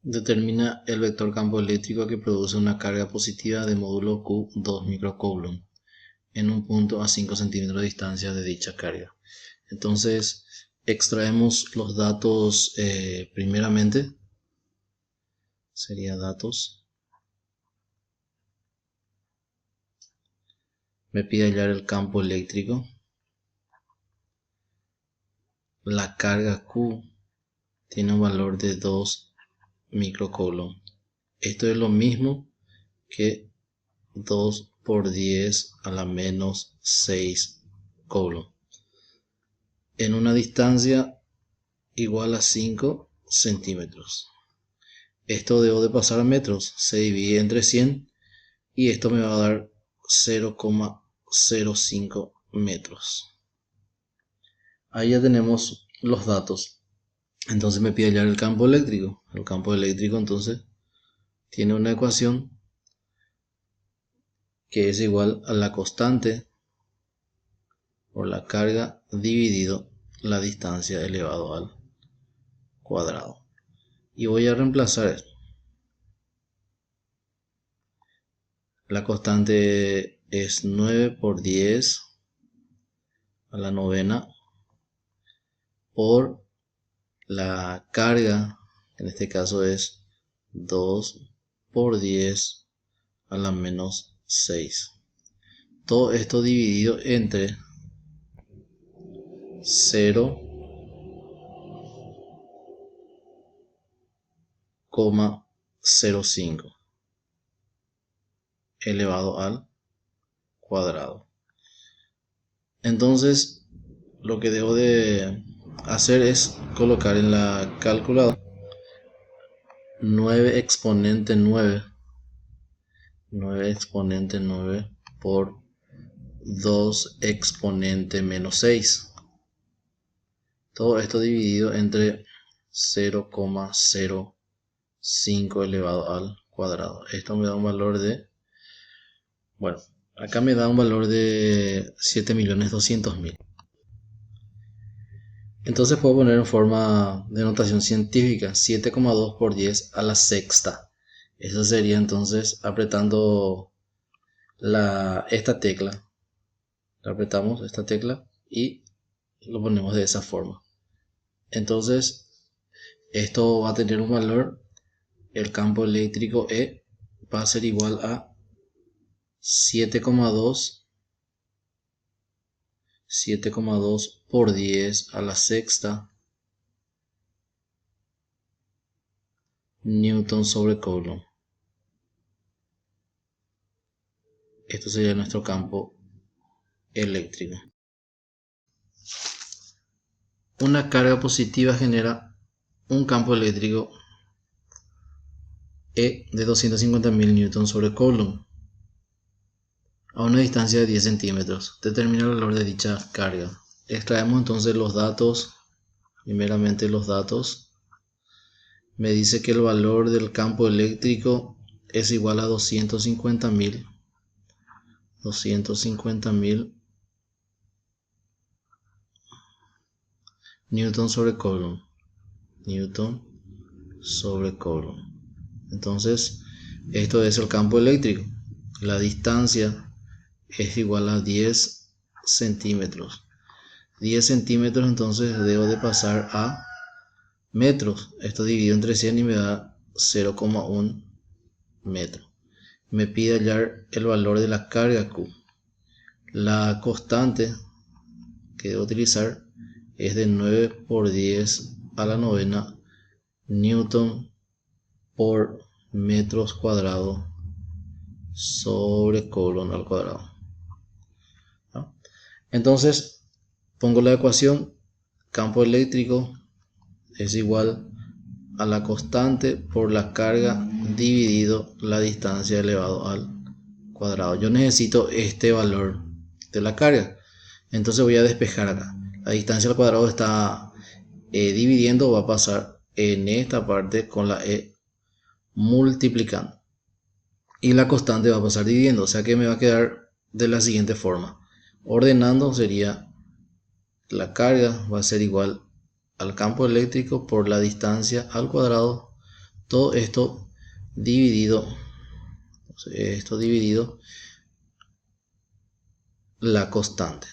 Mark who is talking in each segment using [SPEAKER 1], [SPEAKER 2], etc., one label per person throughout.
[SPEAKER 1] Determina el vector campo eléctrico que produce una carga positiva de módulo Q 2 microcoulomb en un punto a 5 centímetros de distancia de dicha carga. Entonces extraemos los datos primeramente. Sería datos. Me pide hallar el campo eléctrico. La carga Q tiene un valor de 2 microcoulomb. Esto es lo mismo que 2 por 10 a la menos 6 coulomb en una distancia igual a 5 centímetros. Esto debo de pasar a metros, se divide entre 100 y esto me va a dar 0,05 metros. Ahí ya tenemos los datos. Entonces me pide hallar el campo eléctrico. El campo eléctrico entonces tiene una ecuación que es igual a la constante por la carga dividido la distancia elevado al cuadrado. Y voy a reemplazar esto. La constante es 9 por 10 a la novena por la carga, en este caso es 2 por 10 a la menos 6. Todo esto dividido entre 0,05 elevado al cuadrado. Entonces lo que debo de hacer es colocar en la calculadora 9 exponente 9 por 2 exponente menos 6. Todo esto dividido entre 0,05 elevado al cuadrado. Esto me da un valor de, bueno, acá me da un valor de 7.200.000. Entonces puedo poner en forma de notación científica 7,2 por 10 a la sexta. Eso sería entonces apretando esta tecla. Apretamos esta tecla y lo ponemos de esa forma. Entonces esto va a tener un valor. El campo eléctrico E va a ser igual a 7,2 por 10 a la sexta newton sobre coulomb. Esto sería nuestro campo eléctrico. Una carga positiva genera un campo eléctrico E de 250.000 newton sobre coulomb a una distancia de 10 centímetros. Determina el valor de dicha carga. Extraemos entonces los datos. Primeramente los datos. Me dice que el valor del campo eléctrico es igual a 250.000 newton sobre coulomb. Entonces esto es el campo eléctrico. La distancia es igual a 10 centímetros. 10 centímetros entonces debo de pasar a metros. Esto dividido entre 100 y me da 0,1 metro. Me pide hallar el valor de la carga Q. La constante que debo utilizar es de 9 por 10 a la novena newton por metros cuadrados sobre coulomb al cuadrado. Entonces pongo la ecuación. Campo eléctrico es igual a la constante por la carga dividido la distancia elevado al cuadrado. Yo necesito este valor de la carga. Entonces voy a despejar acá. La distancia al cuadrado está dividiendo, va a pasar en esta parte con la E multiplicando. Y la constante va a pasar dividiendo. O sea que me va a quedar de la siguiente forma. Ordenando sería la carga va a ser igual al campo eléctrico por la distancia al cuadrado todo esto dividido, la constante.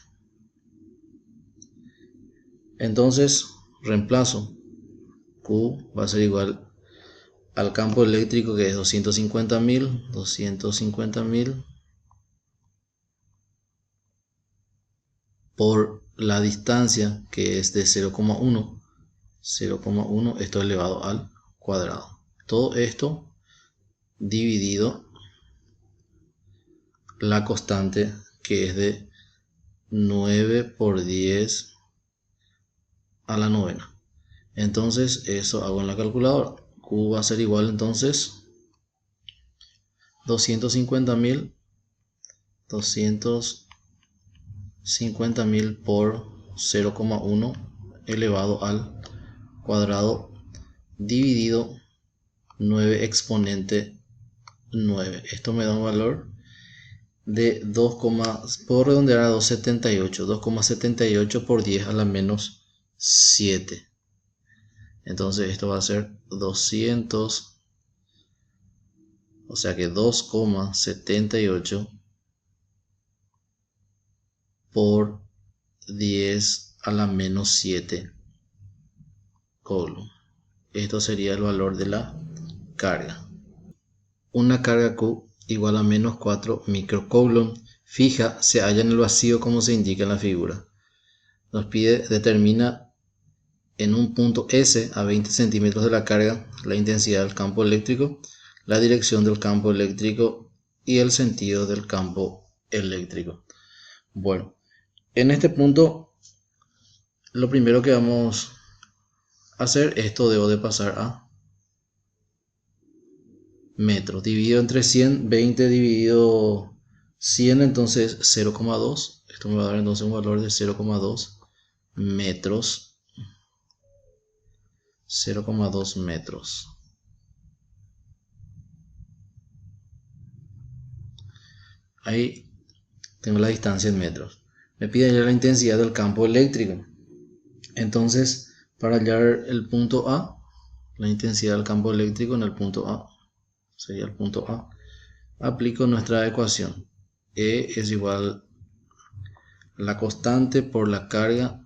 [SPEAKER 1] Entonces reemplazo, Q va a ser igual al campo eléctrico, que es 250.000 por la distancia, que es de 0,1, esto elevado al cuadrado. Todo esto dividido la constante, que es de 9 por 10 a la novena. Entonces eso hago en la calculadora. Q va a ser igual entonces 250.000 por 0,1 elevado al cuadrado dividido 9 exponente 9. Esto me da un valor de 2, puedo redondear a 2,78 por 10 a la menos 7. Entonces esto va a ser 200, o sea que 2,78 por 10 a la menos 7 coulomb. Esto sería el valor de la carga. Una carga Q igual a menos 4 microcoulomb fija se halla en el vacío como se indica en la figura. Nos pide, determina en un punto S a 20 centímetros de la carga la intensidad del campo eléctrico, la dirección del campo eléctrico y el sentido del campo eléctrico. Bueno, en este punto lo primero que vamos a hacer, esto debo de pasar a metros, dividido entre 100, 20 dividido 100, entonces 0,2. Esto me va a dar entonces un valor de 0,2 metros. 0,2 metros. Ahí tengo la distancia en metros. Me pide hallar la intensidad del campo eléctrico. Entonces, para hallar el punto A, la intensidad del campo eléctrico en el punto A, sería el punto A, aplico nuestra ecuación. E es igual a la constante por la carga,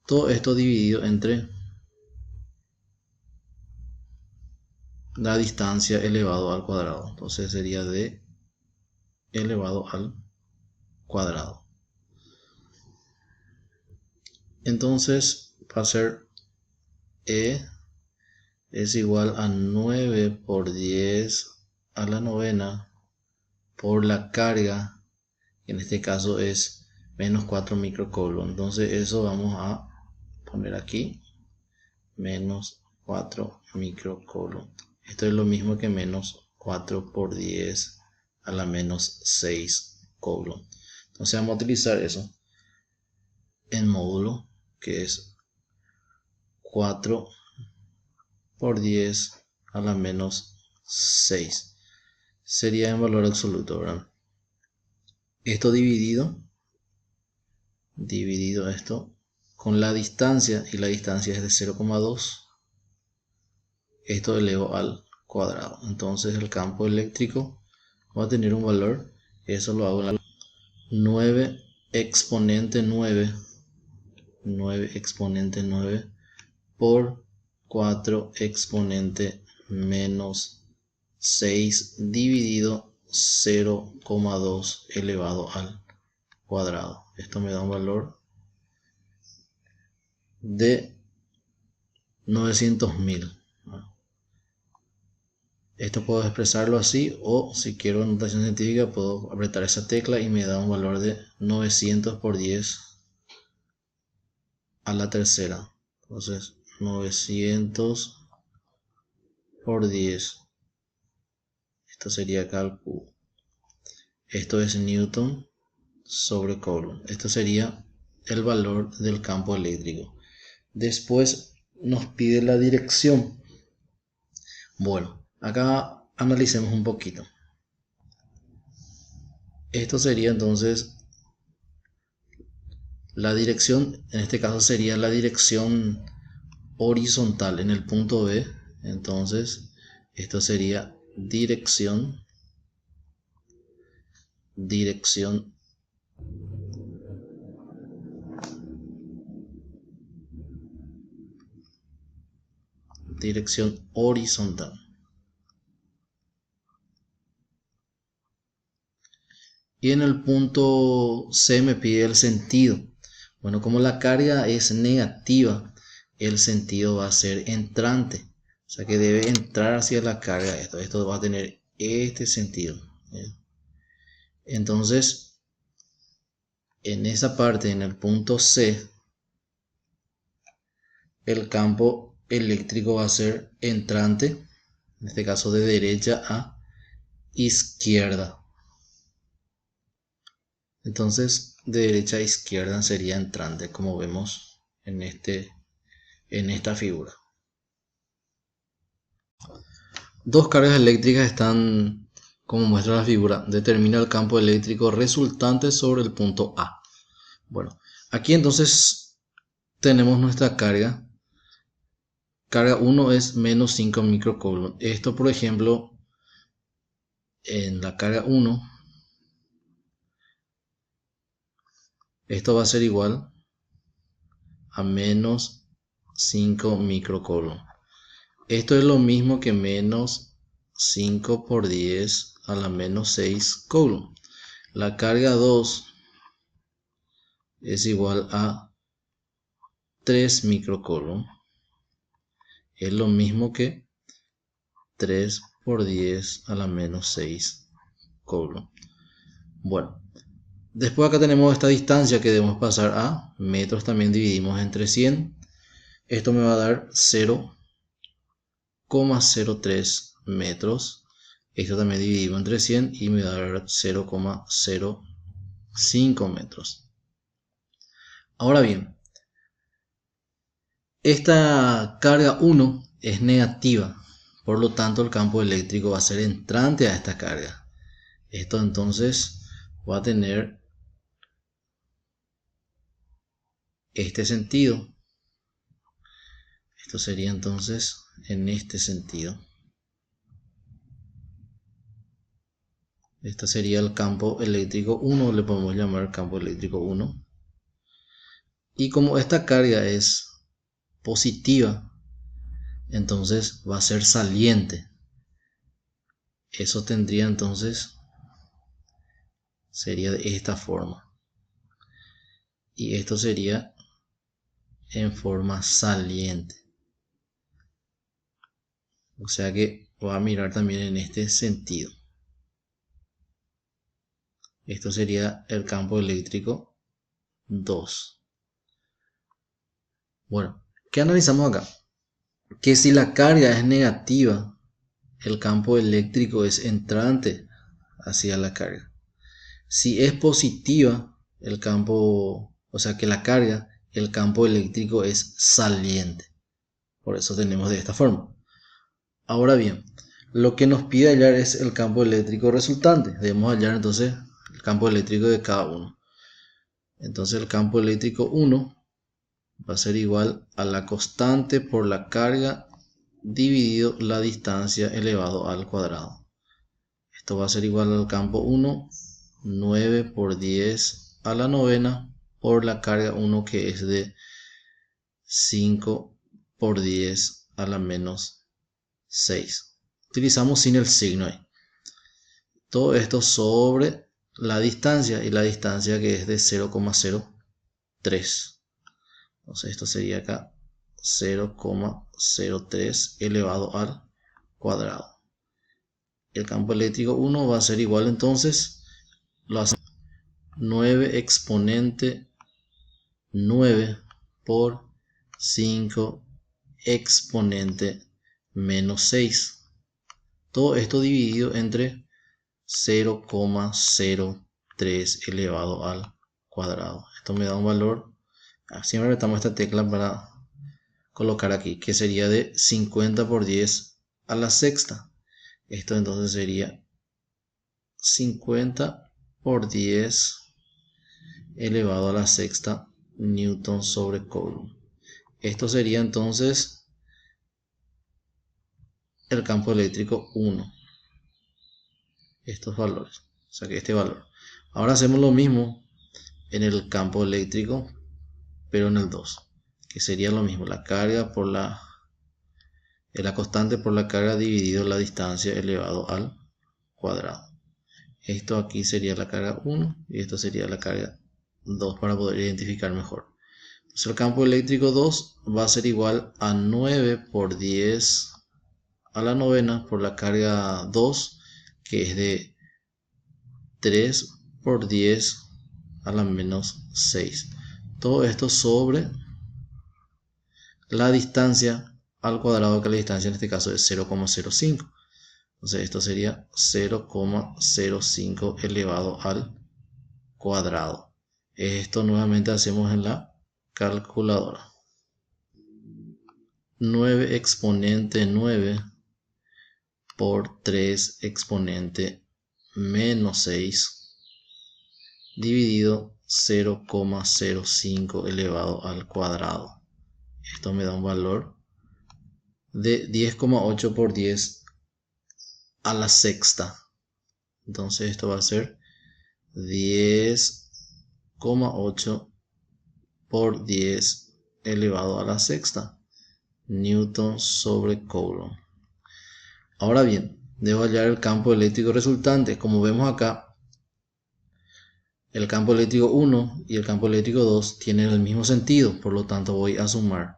[SPEAKER 1] todo esto dividido entre la distancia elevado al cuadrado. Entonces sería D elevado al cuadrado. Entonces va a ser E es igual a 9 por 10 a la novena por la carga, que en este caso es menos 4 microcoulomb. Entonces eso vamos a poner aquí, menos 4 microcoulomb. Esto es lo mismo que menos 4 por 10 a la menos 6 coulomb. Entonces vamos a utilizar eso en módulo, que es 4 por 10 a la menos 6. Sería en valor absoluto, ¿verdad? Esto dividido esto con la distancia, y la distancia es de 0,2. Esto elevo al cuadrado. Entonces el campo eléctrico va a tener un valor, eso lo hago en la 9 exponente 9 por 4 exponente menos 6 dividido 0,2 elevado al cuadrado. Esto me da un valor de 900.000. Esto puedo expresarlo así, o si quiero notación científica puedo apretar esa tecla y me da un valor de 900 por 10 a la tercera. Entonces 900 por 10, esto sería cálculo, esto es Newton sobre Coulomb. Esto sería el valor del campo eléctrico. Después nos pide la dirección. Bueno, acá analicemos un poquito. Esto sería entonces la dirección, en este caso sería la dirección horizontal en el punto B. Entonces esto sería dirección horizontal. Y en el punto C me pide el sentido. Bueno, como la carga es negativa, el sentido va a ser entrante. O sea que debe entrar hacia la carga esto. Esto va a tener este sentido. Entonces, en esa parte, en el punto C, el campo eléctrico va a ser entrante, en este caso de derecha a izquierda. Entonces, de derecha a izquierda sería entrante, como vemos en esta figura. Dos cargas eléctricas están, como muestra la figura, determina el campo eléctrico resultante sobre el punto A. Bueno, aquí entonces tenemos nuestra carga. Carga 1 es menos 5 microcoulomb. Esto, por ejemplo, en la carga 1, esto va a ser igual a menos 5 microcoulomb. Esto es lo mismo que menos 5 por 10 a la menos 6 coulomb. La carga 2 es igual a 3 microcoulomb. Es lo mismo que 3 por 10 a la menos 6 coulomb. Bueno, después acá tenemos esta distancia que debemos pasar a metros, también dividimos entre 100. Esto me va a dar 0,03 metros. Esto también dividimos entre 100 y me va a dar 0,05 metros. Ahora bien, esta carga 1 es negativa, por lo tanto el campo eléctrico va a ser entrante a esta carga. Esto entonces va a tener este sentido. Esto sería entonces en este sentido. Este sería el campo eléctrico 1, le podemos llamar campo eléctrico 1. Y como esta carga es positiva, entonces va a ser saliente. Eso tendría entonces, sería de esta forma. Y esto sería en forma saliente. O sea que va a mirar también en este sentido. Esto sería el campo eléctrico 2. Bueno, ¿qué analizamos acá? Que si la carga es negativa, el campo eléctrico es entrante hacia la carga. Si es positiva, el campo, o sea que la carga, el campo eléctrico es saliente. Por eso tenemos de esta forma. Ahora bien, lo que nos pide hallar es el campo eléctrico resultante. Debemos hallar entonces el campo eléctrico de cada uno. Entonces el campo eléctrico 1 va a ser igual a la constante por la carga dividido la distancia elevado al cuadrado. Esto va a ser igual al campo 1, 9 por 10 a la novena, por la carga 1 que es de 5 por 10 a la menos 6. Utilizamos sin el signo ahí. Todo esto sobre la distancia, y la distancia que es de 0,03. Entonces esto sería acá 0,03 elevado al cuadrado. El campo eléctrico 1 va a ser igual, entonces lo hacemos 9 exponente 9 por 5 exponente menos 6. Todo esto dividido entre 0,03 elevado al cuadrado. Esto me da un valor, siempre apretamos esta tecla para colocar aquí, que sería de 50 por 10 a la sexta. Esto entonces sería 50 por 10 elevado a la sexta newton sobre coulomb. Esto sería entonces el campo eléctrico 1. Estos valores, o sea que este valor. Ahora hacemos lo mismo en el campo eléctrico, pero en el 2, que sería lo mismo, la carga por la constante por la carga dividido la distancia elevado al cuadrado. Esto aquí sería la carga 1 y esto sería la carga 2 para poder identificar mejor. Entonces el campo eléctrico 2 va a ser igual a 9 por 10 a la novena por la carga 2, que es de 3 por 10 a la menos 6. Todo esto sobre la distancia al cuadrado, que la distancia en este caso es 0,05. Entonces esto sería 0,05 elevado al cuadrado. Esto nuevamente hacemos en la calculadora. 9 exponente 9 por 3 exponente menos 6 dividido 0,05 elevado al cuadrado. Esto me da un valor de 10,8 por 10 a la sexta. Entonces esto va a ser 10,8 por 10 elevado a la sexta Newton sobre Coulomb. Ahora bien, debo hallar el campo eléctrico resultante. Como vemos acá, el campo eléctrico 1 y el campo eléctrico 2 tienen el mismo sentido, por lo tanto voy a sumar.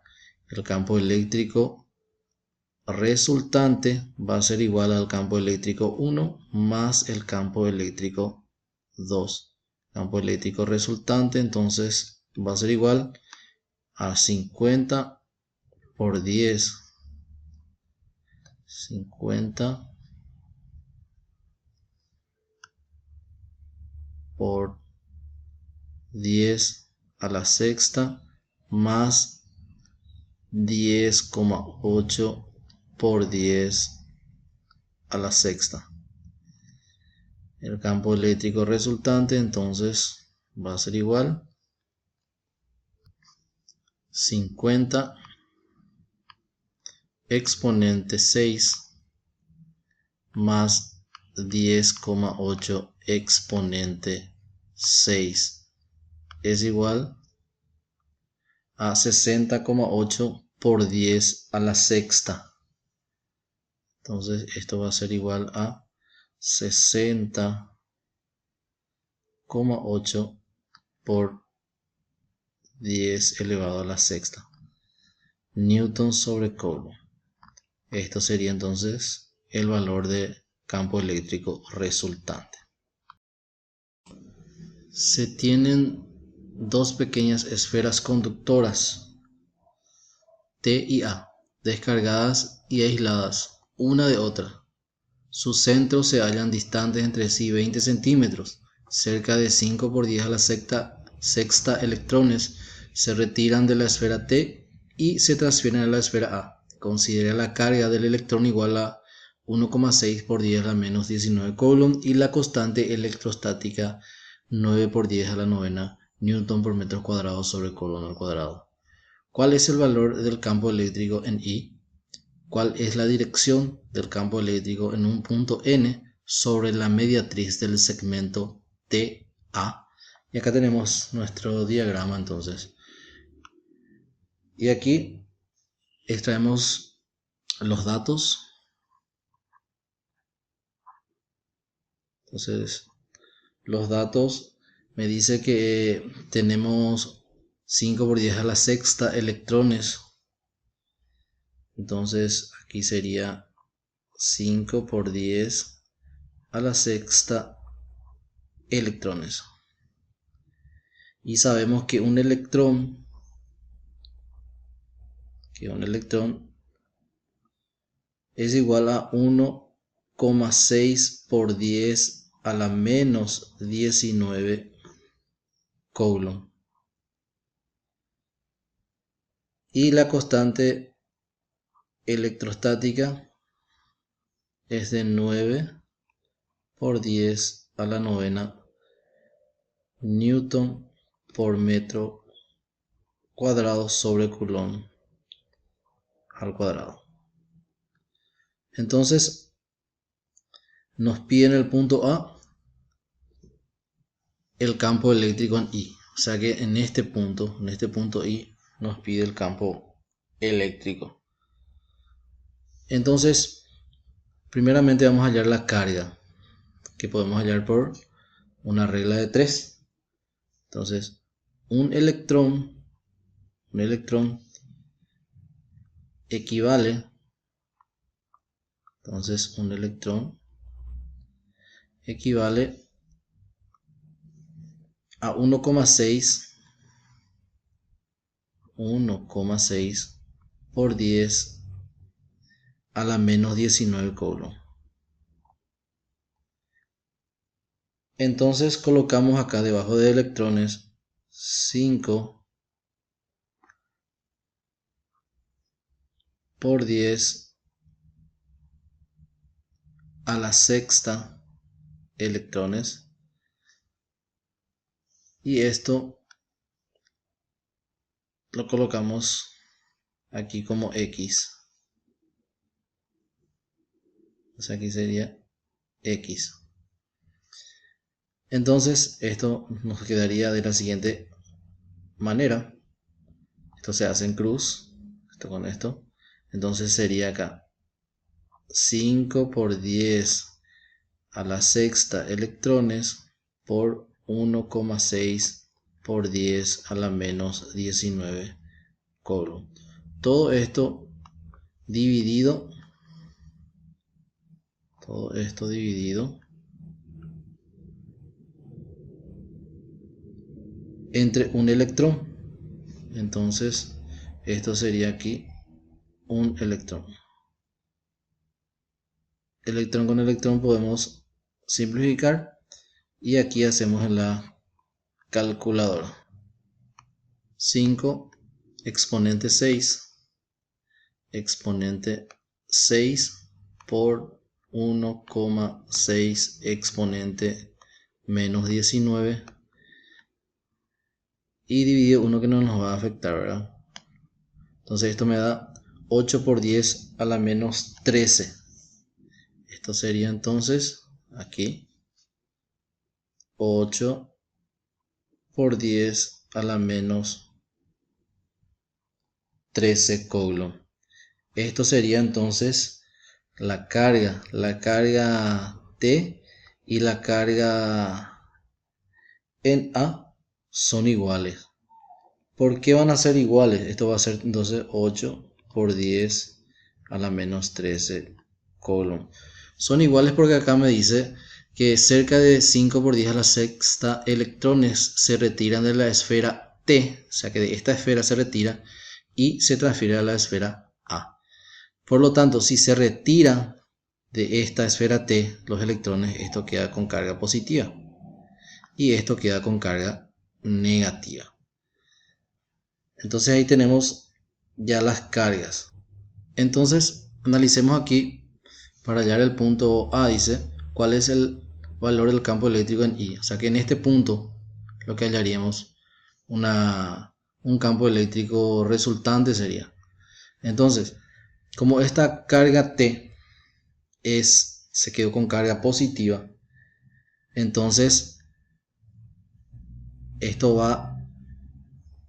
[SPEAKER 1] El campo eléctrico resultante va a ser igual al campo eléctrico 1 más el campo eléctrico 2. Campo eléctrico resultante entonces va a ser igual a 50 por 10. 50 por 10 a la sexta más 10,8 por 10 a la sexta. El campo eléctrico resultante entonces va a ser igual 50 exponente 6 más 10,8 exponente 6 es igual a 60,8 por 10 a la sexta. Entonces esto va a ser igual a 60,8 por 10 elevado a la sexta Newton sobre Coulomb. Esto sería entonces el valor de campo eléctrico resultante. Se tienen dos pequeñas esferas conductoras T y A, descargadas y aisladas una de otra. Sus centros se hallan distantes entre sí 20 centímetros. Cerca de 5 por 10 a la sexta electrones se retiran de la esfera T y se transfieren a la esfera A. Considera la carga del electrón igual a 1,6 por 10 a la menos 19 Coulomb y la constante electrostática 9 por 10 a la novena Newton por metro cuadrado sobre Coulomb al cuadrado. ¿Cuál es el valor del campo eléctrico en I? ¿Cuál es la dirección del campo eléctrico en un punto N sobre la mediatriz del segmento TA? Y acá tenemos nuestro diagrama entonces. Y aquí extraemos los datos. Entonces, los datos me dice que tenemos 5 por 10 a la sexta electrones. Entonces, aquí sería 5 por 10 a la sexta electrones. Y sabemos que un electrón es igual a 1,6 por 10 a la menos 19 Coulomb. Y la constante electrostática es de 9 por 10 a la novena Newton por metro cuadrado sobre Coulomb al cuadrado. Entonces nos pide en el punto A el campo eléctrico en I. O sea que en este punto I, nos pide el campo eléctrico. Entonces, primeramente vamos a hallar la carga, que podemos hallar por una regla de 3. Entonces, un electrón equivale, entonces un electrón equivale a 1,6 por 10 a la menos 19 coulomb. Entonces colocamos acá debajo de electrones 5 por 10 a la sexta electrones, y esto lo colocamos aquí como X. O sea, aquí sería X. Entonces esto nos quedaría de la siguiente manera. Esto se hace en cruz, esto con esto. Entonces sería acá 5 por 10 a la sexta electrones por 1,6 por 10 a la menos 19 coulomb. Todo esto dividido entre un electrón. Entonces esto sería aquí un electrón. Electrón con electrón podemos simplificar, y aquí hacemos en la calculadora 5 exponente 6 por 1,6 exponente menos 19, y dividido 1 que no nos va a afectar, ¿verdad? Entonces esto me da 8 por 10 a la menos 13. Esto sería entonces aquí 8 por 10 a la menos 13 coulomb. Esto sería entonces la carga T y la carga en A son iguales. ¿Por qué van a ser iguales? Esto va a ser entonces 8 por 10 a la menos 13 coulomb. Son iguales porque acá me dice que cerca de 5 por 10 a la sexta electrones se retiran de la esfera T, o sea que de esta esfera se retira y se transfiere a la esfera A. Por lo tanto, si se retira de esta esfera T los electrones, esto queda con carga positiva y esto queda con carga negativa. Entonces ahí tenemos ya las cargas. Entonces analicemos aquí para hallar el punto A. Dice cuál es el valor del campo eléctrico en I. O sea que en este punto lo que hallaríamos un campo eléctrico resultante sería. Entonces, como esta carga T se quedó con carga positiva, entonces esto va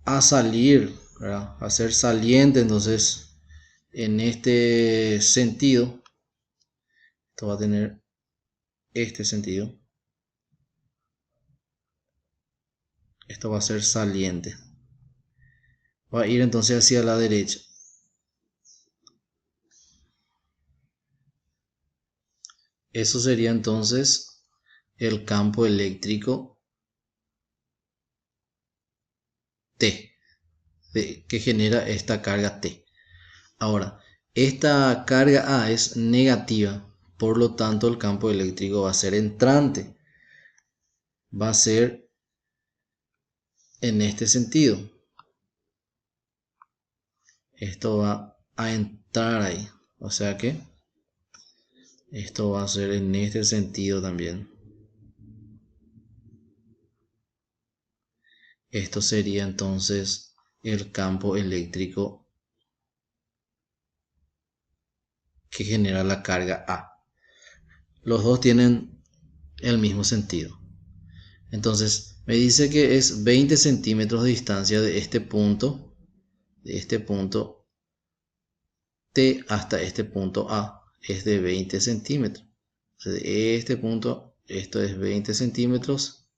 [SPEAKER 1] a salir, ¿verdad? A ser saliente. Entonces en este sentido esto va a tener este sentido, esto va a ser saliente, va a ir entonces hacia la derecha. Eso sería entonces el campo eléctrico T que genera esta carga T. Ahora, esta carga A es negativa, por lo tanto el campo eléctrico va a ser entrante, va a ser en este sentido. Esto va a entrar ahí, o sea que esto va a ser en este sentido también. Esto sería entonces el campo eléctrico que genera la carga A. Los dos tienen el mismo sentido. Entonces me dice que es 20 centímetros de distancia de este punto T hasta este punto A. Es de 20 centímetros. Entonces, de este punto, esto es 20 centímetros.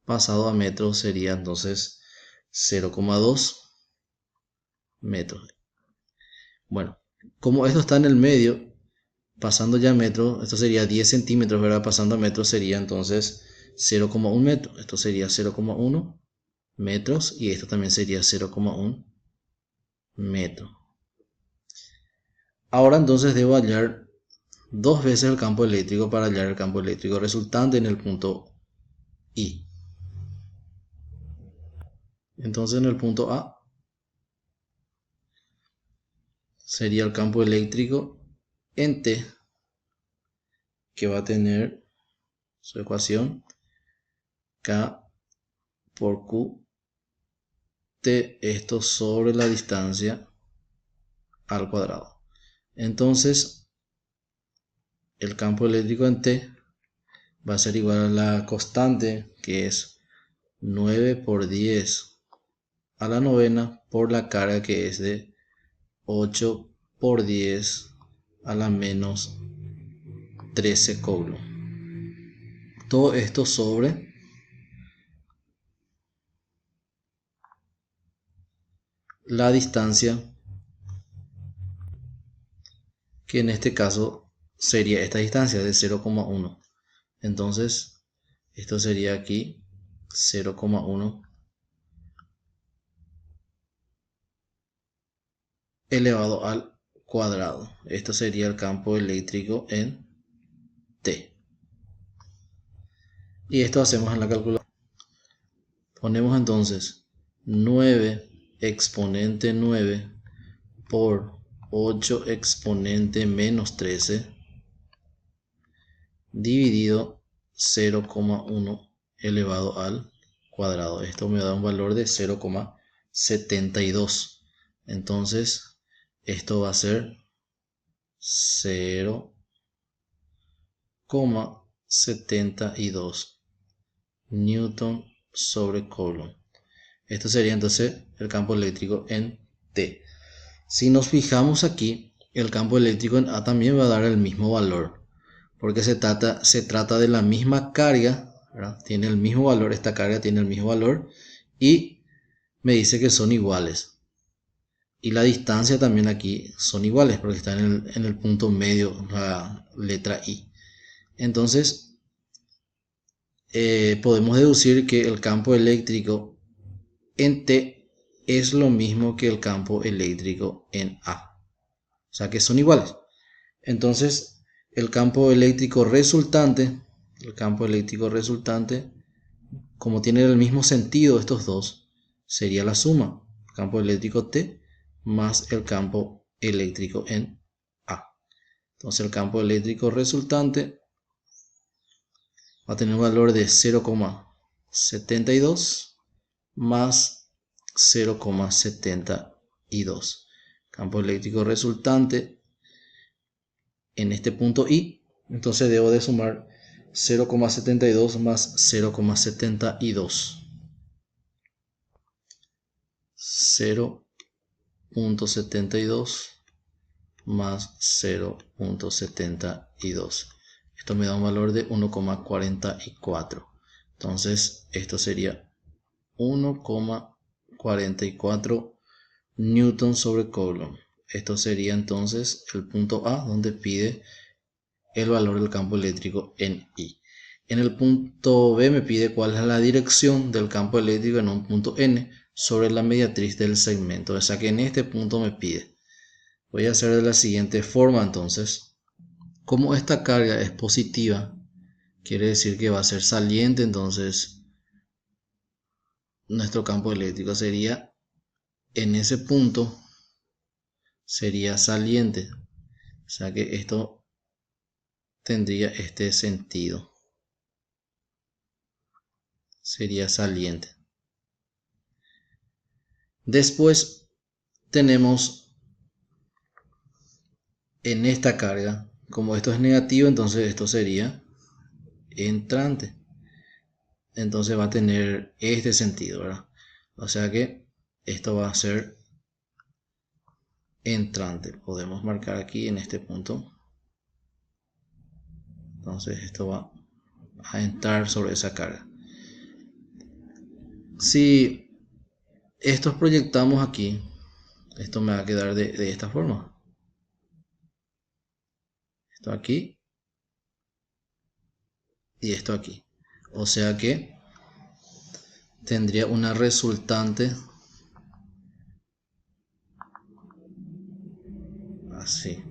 [SPEAKER 1] Pasado a metros sería entonces 0,2 metros. Bueno, como esto está en el medio, pasando ya a metros, esto sería 10 centímetros, ¿verdad? Pasando a metros sería entonces 0,1 metro. Esto sería 0,1 metros y esto también sería 0,1 metro. Ahora entonces debo hallar dos veces el campo eléctrico para hallar el campo eléctrico resultante en el punto I. Entonces en el punto A sería el campo eléctrico en T, que va a tener su ecuación K por Q T, esto sobre la distancia al cuadrado. Entonces el campo eléctrico en T va a ser igual a la constante, que es 9 por 10 a la novena, por la carga, que es de 8 por 10 a la menos 13 coulomb. Todo esto sobre la distancia, que en este caso sería esta distancia de 0,1. Entonces esto sería aquí 0,1 elevado al cuadrado. Esto sería el campo eléctrico en T. Y esto hacemos en la calculadora. Ponemos entonces 9 exponente 9 por 8 exponente menos 13 dividido 0,1 elevado al cuadrado. Esto me da un valor de 0,72. Entonces esto va a ser 0,72 newton sobre coulomb. Esto sería entonces el campo eléctrico en T. Si nos fijamos aquí, el campo eléctrico en A también va a dar el mismo valor, porque se trata de la misma carga, ¿verdad? Tiene el mismo valor, esta carga tiene el mismo valor, y me dice que son iguales. Y la distancia también aquí son iguales, porque está en el punto medio, la letra I. Entonces podemos deducir que el campo eléctrico en T es lo mismo que el campo eléctrico en A. O sea que son iguales. Entonces el campo eléctrico resultante, como tienen el mismo sentido estos dos, sería la suma. El campo eléctrico T más el campo eléctrico en A. Entonces el campo eléctrico resultante va a tener un valor de 0,72 más 0,72. Campo eléctrico resultante en este punto I. Entonces debo de sumar 0,72 más 0,72. 0,72 más 0,72. Esto me da un valor de 1,44. Entonces esto sería 1,44 newton sobre coulomb. Esto sería entonces el punto A, donde pide el valor del campo eléctrico en I. En el punto B me pide cuál es la dirección del campo eléctrico en un punto N sobre la mediatriz del segmento. O sea que en este punto me pide. Voy a hacer de la siguiente forma entonces. Como esta carga es positiva, quiere decir que va a ser saliente, entonces nuestro campo eléctrico sería en ese punto, sería saliente. O sea que esto tendría este sentido. Sería saliente. Después tenemos en esta carga. Como esto es negativo, entonces esto sería entrante. Entonces va a tener este sentido, ¿verdad? O sea que esto va a ser entrante. Podemos marcar aquí en este punto. Entonces esto va a entrar sobre esa carga. Si estos proyectamos aquí, esto me va a quedar de esta forma. Esto aquí y esto aquí. O sea que tendría una resultante así.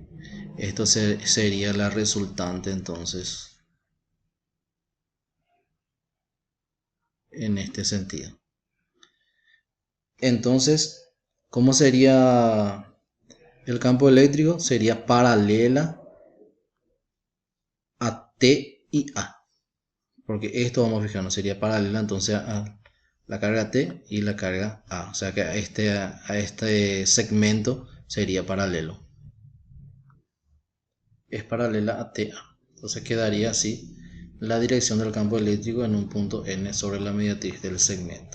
[SPEAKER 1] Esto sería la resultante entonces en este sentido. Entonces, ¿cómo sería el campo eléctrico? Sería paralela a T y A. Porque esto vamos a fijarnos, sería paralela entonces a la carga T y la carga A. O sea que a este segmento sería paralelo. Es paralela a TA. Entonces quedaría así la dirección del campo eléctrico en un punto N sobre la mediatriz del segmento.